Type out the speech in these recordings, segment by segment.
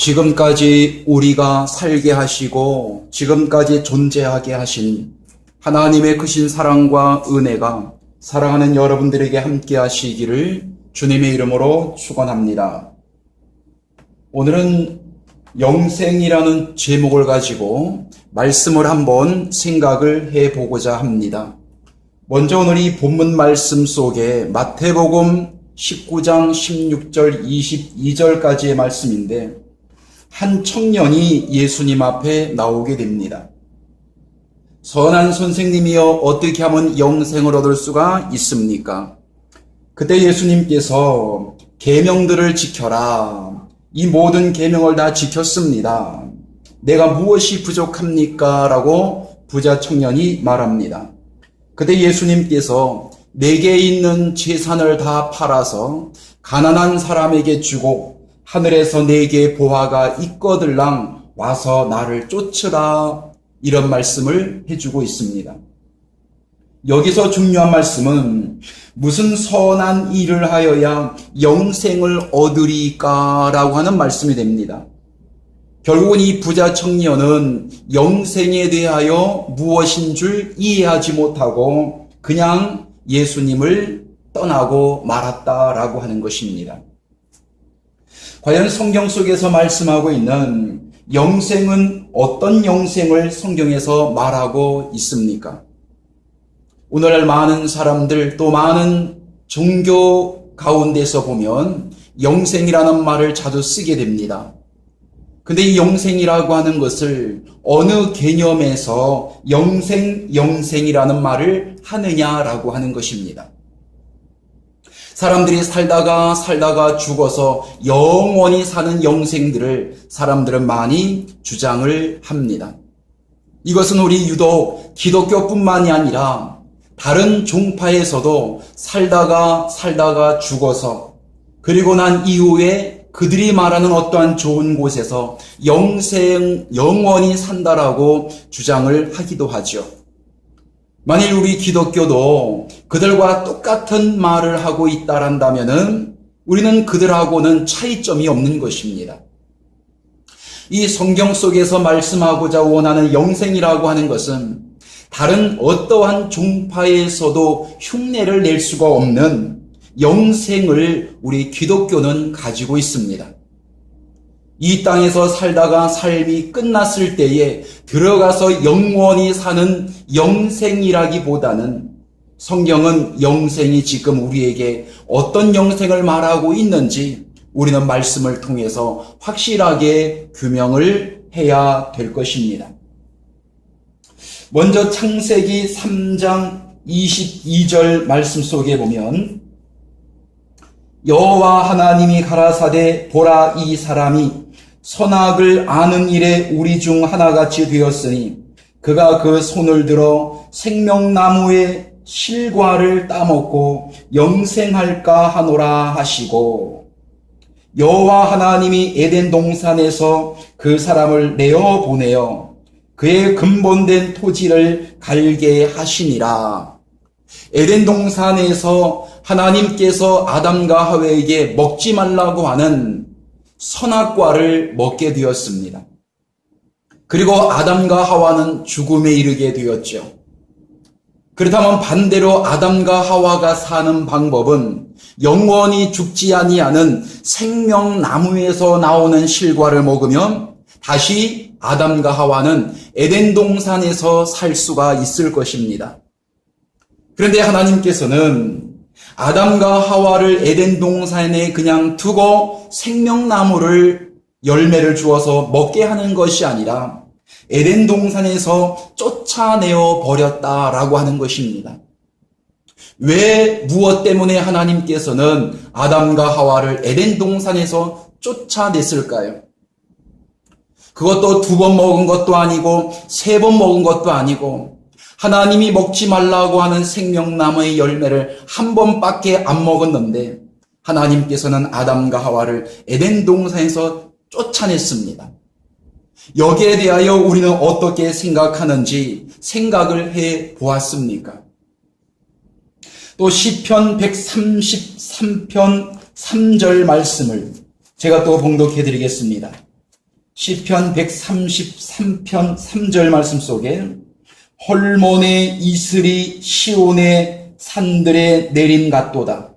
지금까지 우리가 살게 하시고 지금까지 존재하게 하신 하나님의 크신 사랑과 은혜가 사랑하는 여러분들에게 함께 하시기를 주님의 이름으로 축원합니다. 오늘은 영생이라는 제목을 가지고 말씀을 한번 생각을 해보고자 합니다. 먼저 오늘 이 본문 말씀 속에 마태복음 19장 16절 22절까지의 말씀인데 한 청년이 예수님 앞에 나오게 됩니다. 선한 선생님이여 어떻게 하면 영생을 얻을 수가 있습니까? 그때 예수님께서 계명들을 지켜라. 이 모든 계명을 다 지켰습니다. 내가 무엇이 부족합니까? 라고 부자 청년이 말합니다. 그때 예수님께서 내게 있는 재산을 다 팔아서 가난한 사람에게 주고 하늘에서 내게 보화가 있거들랑 와서 나를 쫓으라. 이런 말씀을 해주고 있습니다. 여기서 중요한 말씀은 무슨 선한 일을 하여야 영생을 얻으리까? 라고 하는 말씀이 됩니다. 결국은 이 부자 청년은 영생에 대하여 무엇인 줄 이해하지 못하고 그냥 예수님을 떠나고 말았다라고 하는 것입니다. 과연 성경 속에서 말씀하고 있는 영생은 어떤 영생을 성경에서 말하고 있습니까? 오늘날 많은 사람들 또 많은 종교 가운데서 보면 영생이라는 말을 자주 쓰게 됩니다. 근데 이 영생이라고 하는 것을 어느 개념에서 영생이라는 말을 하느냐라고 하는 것입니다. 사람들이 살다가 죽어서 영원히 사는 영생들을 사람들은 많이 주장을 합니다. 이것은 우리 유독 기독교뿐만이 아니라 다른 종파에서도 살다가 죽어서 그리고 난 이후에 그들이 말하는 어떠한 좋은 곳에서 영원히 산다라고 주장을 하기도 하죠. 만일 우리 기독교도 그들과 똑같은 말을 하고 있다란다면은 우리는 그들하고는 차이점이 없는 것입니다. 이 성경 속에서 말씀하고자 원하는 영생이라고 하는 것은 다른 어떠한 종파에서도 흉내를 낼 수가 없는 영생을 우리 기독교는 가지고 있습니다. 이 땅에서 살다가 삶이 끝났을 때에 들어가서 영원히 사는 영생이라기보다는 성경은 영생이 지금 우리에게 어떤 영생을 말하고 있는지 우리는 말씀을 통해서 확실하게 규명을 해야 될 것입니다. 먼저 창세기 3장 22절 말씀 속에 보면 여호와 하나님이 가라사대 보라 이 사람이 선악을 아는 일에 우리 중 하나같이 되었으니 그가 그 손을 들어 생명나무의 실과를 따먹고 영생할까 하노라 하시고 여호와 하나님이 에덴 동산에서 그 사람을 내어 보내어 그의 근본된 토지를 갈게 하시니라. 에덴 동산에서 하나님께서 아담과 하와에게 먹지 말라고 하는 선악과를 먹게 되었습니다. 그리고 아담과 하와는 죽음에 이르게 되었죠. 그렇다면 반대로 아담과 하와가 사는 방법은 영원히 죽지 아니하는 생명나무에서 나오는 실과를 먹으면 다시 아담과 하와는 에덴 동산에서 살 수가 있을 것입니다. 그런데 하나님께서는 아담과 하와를 에덴 동산에 그냥 두고 생명나무를 열매를 주어서 먹게 하는 것이 아니라 에덴 동산에서 쫓아내어 버렸다라고 하는 것입니다. 왜 무엇 때문에 하나님께서는 아담과 하와를 에덴 동산에서 쫓아냈을까요? 그것도 2번 먹은 것도 아니고 3번 먹은 것도 아니고 하나님이 먹지 말라고 하는 생명나무의 열매를 1번밖에 안 먹었는데 하나님께서는 아담과 하와를 에덴 동산에서 쫓아냈습니다. 여기에 대하여 우리는 어떻게 생각하는지 생각을 해 보았습니까? 또 시편 133편 3절 말씀을 제가 또 봉독해 드리겠습니다. 시편 133편 3절 말씀 속에 헐몬의 이슬이 시온의 산들에 내림 같도다.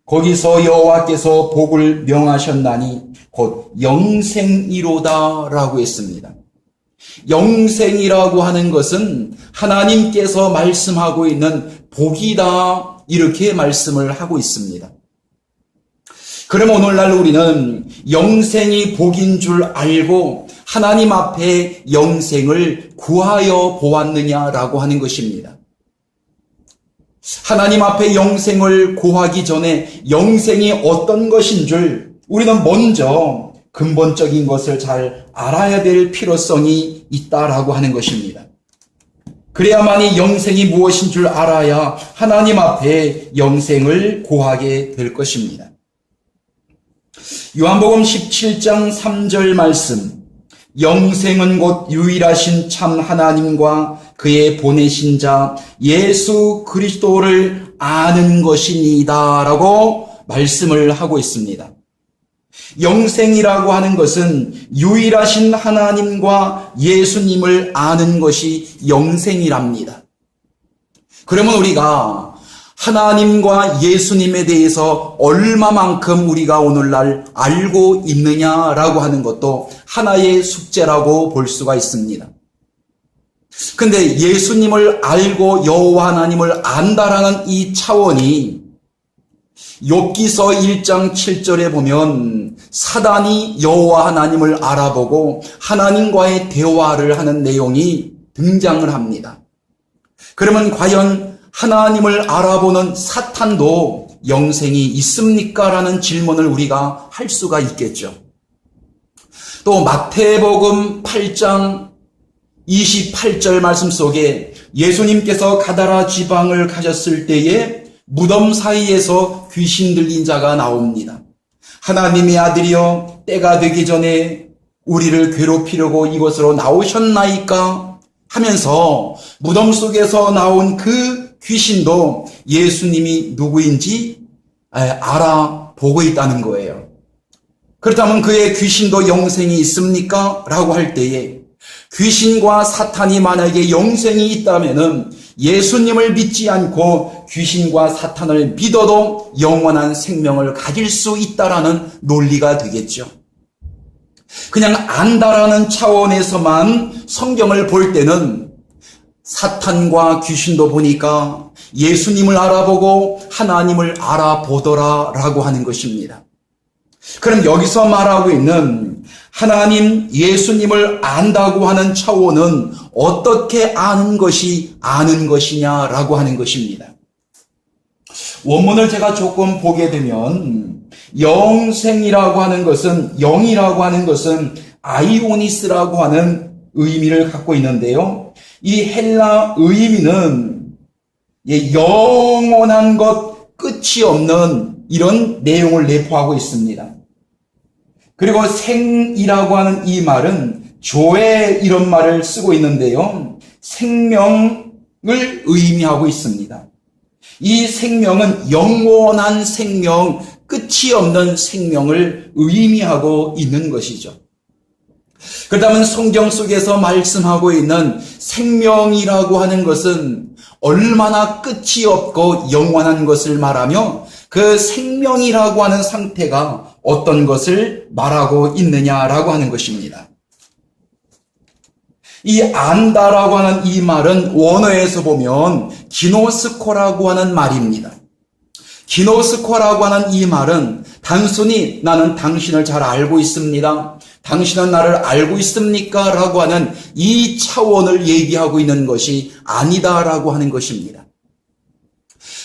거기서 여호와께서 복을 명하셨나니 곧 영생이로다 라고 했습니다. 영생이라고 하는 것은 하나님께서 말씀하고 있는 복이다 이렇게 말씀을 하고 있습니다. 그럼 오늘날 우리는 영생이 복인 줄 알고 하나님 앞에 영생을 구하여 보았느냐라고 하는 것입니다. 하나님 앞에 영생을 구하기 전에 영생이 어떤 것인 줄 우리는 먼저 근본적인 것을 잘 알아야 될 필요성이 있다라고 하는 것입니다. 그래야만이 영생이 무엇인 줄 알아야 하나님 앞에 영생을 구하게 될 것입니다. 요한복음 17장 3절 말씀, 영생은 곧 유일하신 참 하나님과 그의 보내신 자 예수 그리스도를 아는 것이니이다 라고 말씀을 하고 있습니다. 영생이라고 하는 것은 유일하신 하나님과 예수님을 아는 것이 영생이랍니다. 그러면 우리가 하나님과 예수님에 대해서 얼마만큼 우리가 오늘날 알고 있느냐라고 하는 것도 하나의 숙제라고 볼 수가 있습니다. 근데 예수님을 알고 여호와 하나님을 안다라는 이 차원이 욥기서 1장 7절에 보면 사단이 여호와 하나님을 알아보고 하나님과의 대화를 하는 내용이 등장을 합니다. 그러면 과연 하나님을 알아보는 사탄도 영생이 있습니까? 라는 질문을 우리가 할 수가 있겠죠. 또 마태복음 8장 28절 말씀 속에 예수님께서 가다라 지방을 가셨을 때에 무덤 사이에서 귀신 들린 자가 나옵니다. 하나님의 아들이여 때가 되기 전에 우리를 괴롭히려고 이곳으로 나오셨나이까 하면서 무덤 속에서 나온 그 귀신도 예수님이 누구인지 알아보고 있다는 거예요. 그렇다면 그의 귀신도 영생이 있습니까? 라고 할 때에 귀신과 사탄이 만약에 영생이 있다면은 예수님을 믿지 않고 귀신과 사탄을 믿어도 영원한 생명을 가질 수 있다라는 논리가 되겠죠. 그냥 안다라는 차원에서만 성경을 볼 때는 사탄과 귀신도 보니까 예수님을 알아보고 하나님을 알아보더라라고 하는 것입니다. 그럼 여기서 말하고 있는 하나님 예수님을 안다고 하는 차원은 어떻게 아는 것이냐라고 하는 것입니다. 원문을 제가 조금 보게 되면 영생이라고 하는 것은 영이라고 하는 것은 아이오니스라고 하는 의미를 갖고 있는데요. 이 헬라 의미는 영원한 것, 끝이 없는 이런 내용을 내포하고 있습니다. 그리고 생이라고 하는 이 말은 조에 이런 말을 쓰고 있는데요. 생명을 의미하고 있습니다. 이 생명은 영원한 생명, 끝이 없는 생명을 의미하고 있는 것이죠. 그렇다면 성경 속에서 말씀하고 있는 생명이라고 하는 것은 얼마나 끝이 없고 영원한 것을 말하며 그 생명이라고 하는 상태가 어떤 것을 말하고 있느냐라고 하는 것입니다. 이 안다라고 하는 이 말은 원어에서 보면 기노스코라고 하는 말입니다. 기노스코라고 하는 이 말은 단순히 나는 당신을 잘 알고 있습니다. 당신은 나를 알고 있습니까? 라고 하는 이 차원을 얘기하고 있는 것이 아니다라고 하는 것입니다.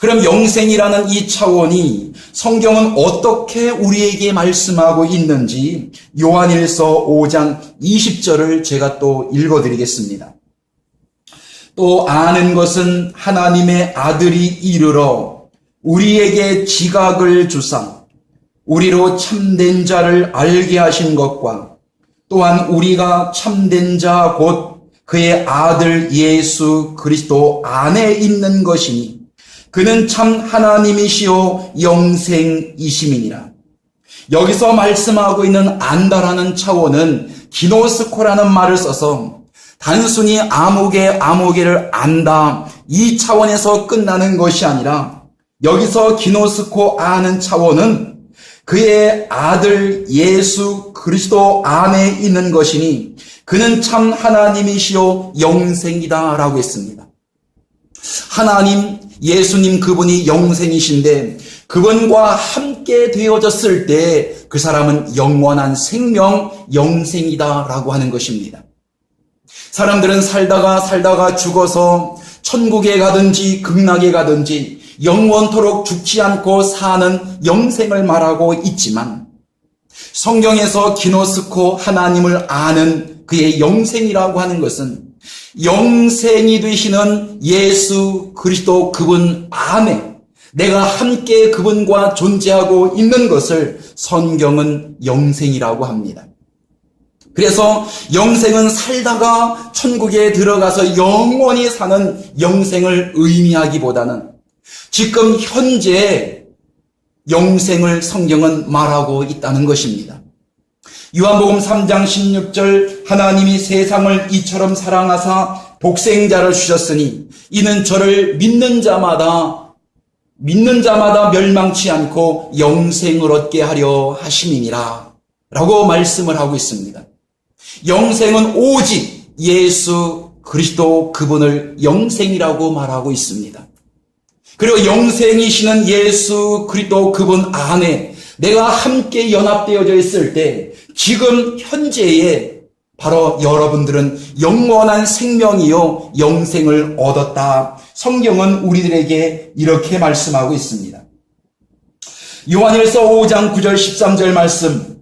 그럼 영생이라는 이 차원이 성경은 어떻게 우리에게 말씀하고 있는지 요한일서 5장 20절을 제가 또 읽어드리겠습니다. 또 아는 것은 하나님의 아들이 이르러 우리에게 지각을 주사 우리로 참된 자를 알게 하신 것과 또한 우리가 참된 자 곧 그의 아들 예수 그리스도 안에 있는 것이니 그는 참 하나님이시오 영생이심이니라. 여기서 말씀하고 있는 안다라는 차원은 기노스코라는 말을 써서 단순히 아무개를 안다 이 차원에서 끝나는 것이 아니라 여기서 기노스코 아는 차원은 그의 아들 예수 그리스도 안에 있는 것이니 그는 참 하나님이시요 영생이다 라고 했습니다. 하나님 예수님 그분이 영생이신데 그분과 함께 되어졌을 때 그 사람은 영원한 생명 영생이다 라고 하는 것입니다. 사람들은 살다가 죽어서 천국에 가든지 극락에 가든지 영원토록 죽지 않고 사는 영생을 말하고 있지만 성경에서 기노스코 하나님을 아는 그의 영생이라고 하는 것은 영생이 되시는 예수 그리스도 그분 안에 내가 함께 그분과 존재하고 있는 것을 성경은 영생이라고 합니다. 그래서 영생은 살다가 천국에 들어가서 영원히 사는 영생을 의미하기보다는 지금 현재 영생을 성경은 말하고 있다는 것입니다. 요한복음 3장 16절 하나님이 세상을 이처럼 사랑하사 독생자를 주셨으니 이는 저를 믿는 자마다 멸망치 않고 영생을 얻게 하려 하심이니라 라고 말씀을 하고 있습니다. 영생은 오직 예수 그리스도 그분을 영생이라고 말하고 있습니다. 그리고 영생이시는 예수 그리스도 그분 안에 내가 함께 연합되어져 있을 때 지금 현재에 바로 여러분들은 영원한 생명이요 영생을 얻었다. 성경은 우리들에게 이렇게 말씀하고 있습니다. 요한일서 5장 9절 13절 말씀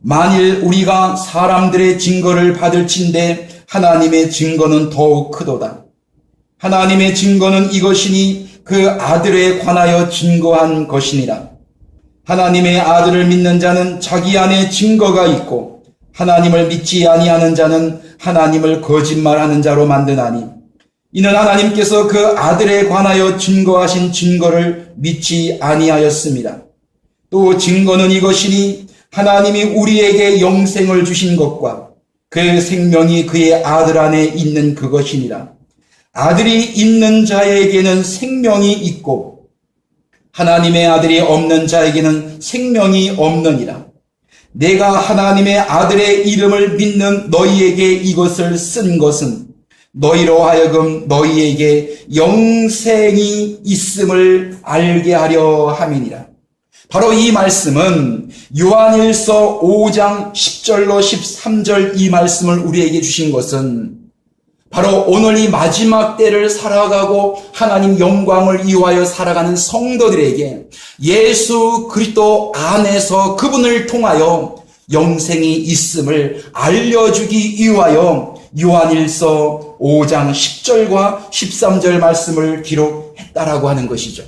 만일 우리가 사람들의 증거를 받을진대 하나님의 증거는 더욱 크도다. 하나님의 증거는 이것이니 그 아들에 관하여 증거한 것이니라. 하나님의 아들을 믿는 자는 자기 안에 증거가 있고 하나님을 믿지 아니하는 자는 하나님을 거짓말하는 자로 만드나니 이는 하나님께서 그 아들에 관하여 증거하신 증거를 믿지 아니하였습니다. 또 증거는 이것이니 하나님이 우리에게 영생을 주신 것과 그 생명이 그의 아들 안에 있는 그것이니라. 아들이 있는 자에게는 생명이 있고 하나님의 아들이 없는 자에게는 생명이 없느니라. 내가 하나님의 아들의 이름을 믿는 너희에게 이것을 쓴 것은 너희로 하여금 너희에게 영생이 있음을 알게 하려 함이니라. 바로 이 말씀은 요한일서 5장 10절로 13절 이 말씀을 우리에게 주신 것은 바로 오늘 이 마지막 때를 살아가고 하나님 영광을 이루하여 살아가는 성도들에게 예수 그리스도 안에서 그분을 통하여 영생이 있음을 알려주기 위하여 요한일서 5장 10절과 13절 말씀을 기록했다라고 하는 것이죠.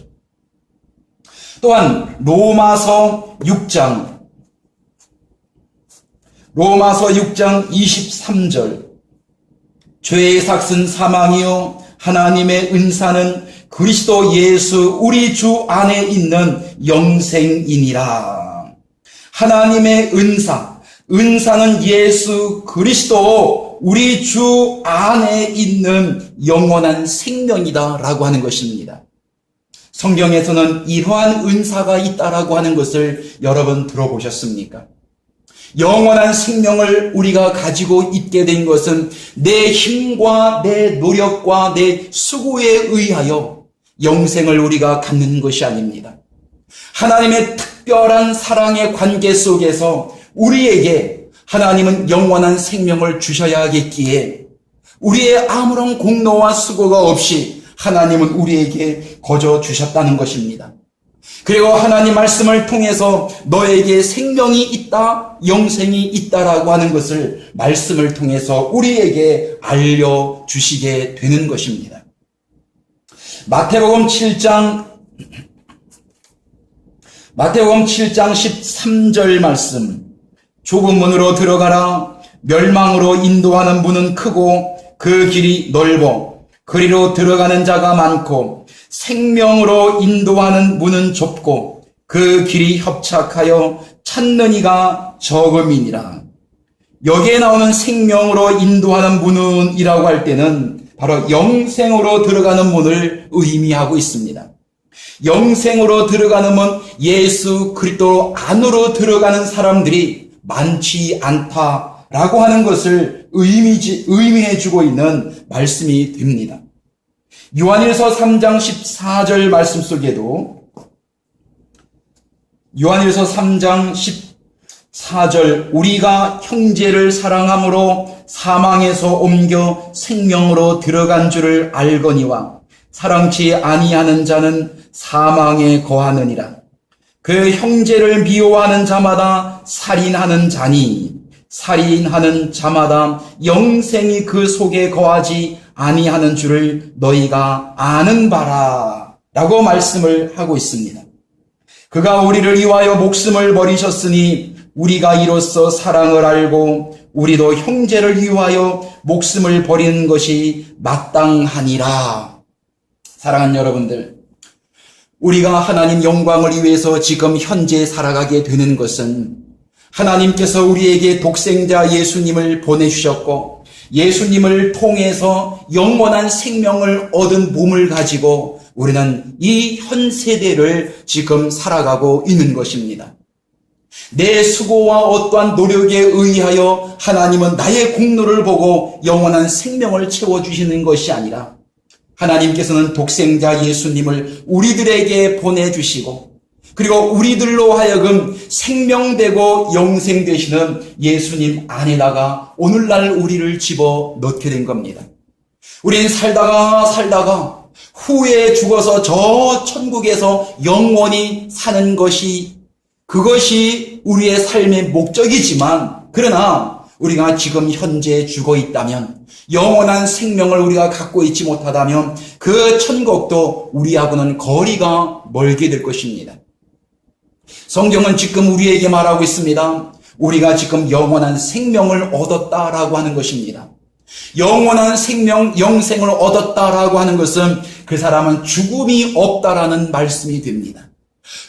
또한 로마서 6장 23절 죄의 삭은 사망이요 하나님의 은사는 그리스도 예수 우리 주 안에 있는 영생이니라. 하나님의 은사는 예수 그리스도 우리 주 안에 있는 영원한 생명이다라고 하는 것입니다. 성경에서는 이러한 은사가 있다라고 하는 것을 여러분 들어보셨습니까? 영원한 생명을 우리가 가지고 있게 된 것은 내 힘과 내 노력과 내 수고에 의하여 영생을 우리가 갖는 것이 아닙니다. 하나님의 특별한 사랑의 관계 속에서 우리에게 하나님은 영원한 생명을 주셔야겠기에 우리의 아무런 공로와 수고가 없이 하나님은 우리에게 거저 주셨다는 것입니다. 그리고 하나님 말씀을 통해서 너에게 생명이 있다, 영생이 있다라고 하는 것을 말씀을 통해서 우리에게 알려주시게 되는 것입니다. 마태복음 7장 13절 말씀 좁은 문으로 들어가라. 멸망으로 인도하는 문은 크고 그 길이 넓어 그리로 들어가는 자가 많고 생명으로 인도하는 문은 좁고 그 길이 협착하여 찾는 이가 적음이니라. 여기에 나오는 생명으로 인도하는 문이라고 할 때는 바로 영생으로 들어가는 문을 의미하고 있습니다. 영생으로 들어가는 문, 예수 그리스도 안으로 들어가는 사람들이 많지 않다라고 하는 것을 의미해주고 있는 말씀이 됩니다. 요한일서 3장 14절 말씀 속에도 요한일서 3장 14절 우리가 형제를 사랑함으로 사망에서 옮겨 생명으로 들어간 줄을 알거니와 사랑치 아니하는 자는 사망에 거하느니라. 그 형제를 미워하는 자마다 살인하는 자니 살인하는 자마다 영생이 그 속에 거하지 아니하는 줄을 너희가 아는 바라 라고 말씀을 하고 있습니다. 그가 우리를 위하여 목숨을 버리셨으니 우리가 이로써 사랑을 알고 우리도 형제를 위하여 목숨을 버리는 것이 마땅하니라. 사랑하는 여러분들, 우리가 하나님 영광을 위해서 지금 현재 살아가게 되는 것은 하나님께서 우리에게 독생자 예수님을 보내주셨고 예수님을 통해서 영원한 생명을 얻은 몸을 가지고 우리는 이 현 세대를 지금 살아가고 있는 것입니다. 내 수고와 어떠한 노력에 의하여 하나님은 나의 공로를 보고 영원한 생명을 채워주시는 것이 아니라 하나님께서는 독생자 예수님을 우리들에게 보내주시고 그리고 우리들로 하여금 생명되고 영생되시는 예수님 안에다가 오늘날 우리를 집어넣게 된 겁니다. 우리는 살다가 후에 죽어서 저 천국에서 영원히 사는 그것이 우리의 삶의 목적이지만 그러나 우리가 지금 현재 죽어 있다면 영원한 생명을 우리가 갖고 있지 못하다면 그 천국도 우리하고는 거리가 멀게 될 것입니다. 성경은 지금 우리에게 말하고 있습니다. 우리가 지금 영원한 생명을 얻었다라고 하는 것입니다. 영원한 생명, 영생을 얻었다라고 하는 것은 그 사람은 죽음이 없다라는 말씀이 됩니다.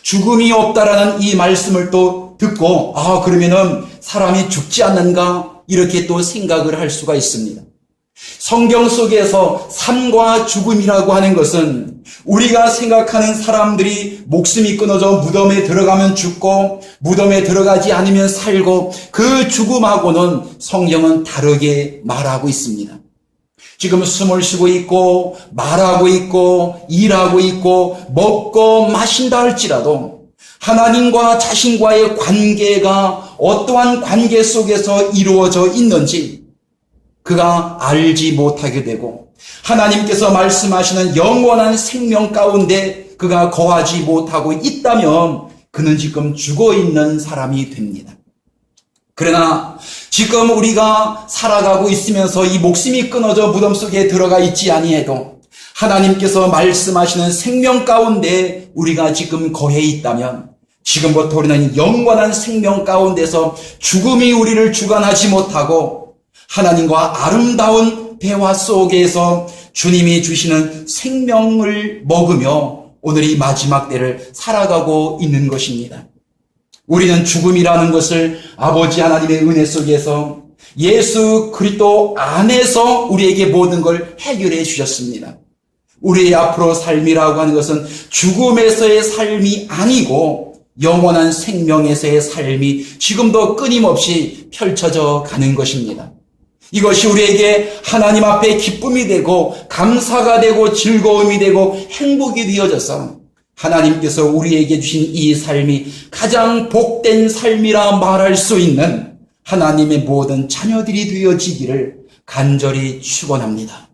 죽음이 없다라는 이 말씀을 또 듣고 그러면은 사람이 죽지 않는가 이렇게 또 생각을 할 수가 있습니다. 성경 속에서 삶과 죽음이라고 하는 것은 우리가 생각하는 사람들이 목숨이 끊어져 무덤에 들어가면 죽고 무덤에 들어가지 않으면 살고 그 죽음하고는 성경은 다르게 말하고 있습니다. 지금 숨을 쉬고 있고 말하고 있고 일하고 있고 먹고 마신다 할지라도 하나님과 자신과의 관계가 어떠한 관계 속에서 이루어져 있는지 그가 알지 못하게 되고 하나님께서 말씀하시는 영원한 생명 가운데 그가 거하지 못하고 있다면 그는 지금 죽어 있는 사람이 됩니다. 그러나 지금 우리가 살아가고 있으면서 이 목숨이 끊어져 무덤 속에 들어가 있지 아니해도 하나님께서 말씀하시는 생명 가운데 우리가 지금 거해 있다면 지금부터 우리는 영원한 생명 가운데서 죽음이 우리를 주관하지 못하고 하나님과 아름다운 대화 속에서 주님이 주시는 생명을 먹으며 오늘 이 마지막 때를 살아가고 있는 것입니다. 우리는 죽음이라는 것을 아버지 하나님의 은혜 속에서 예수 그리스도 안에서 우리에게 모든 걸 해결해 주셨습니다. 우리의 앞으로 삶이라고 하는 것은 죽음에서의 삶이 아니고 영원한 생명에서의 삶이 지금도 끊임없이 펼쳐져 가는 것입니다. 이것이 우리에게 하나님 앞에 기쁨이 되고 감사가 되고 즐거움이 되고 행복이 되어져서 하나님께서 우리에게 주신 이 삶이 가장 복된 삶이라 말할 수 있는 하나님의 모든 자녀들이 되어지기를 간절히 축원합니다.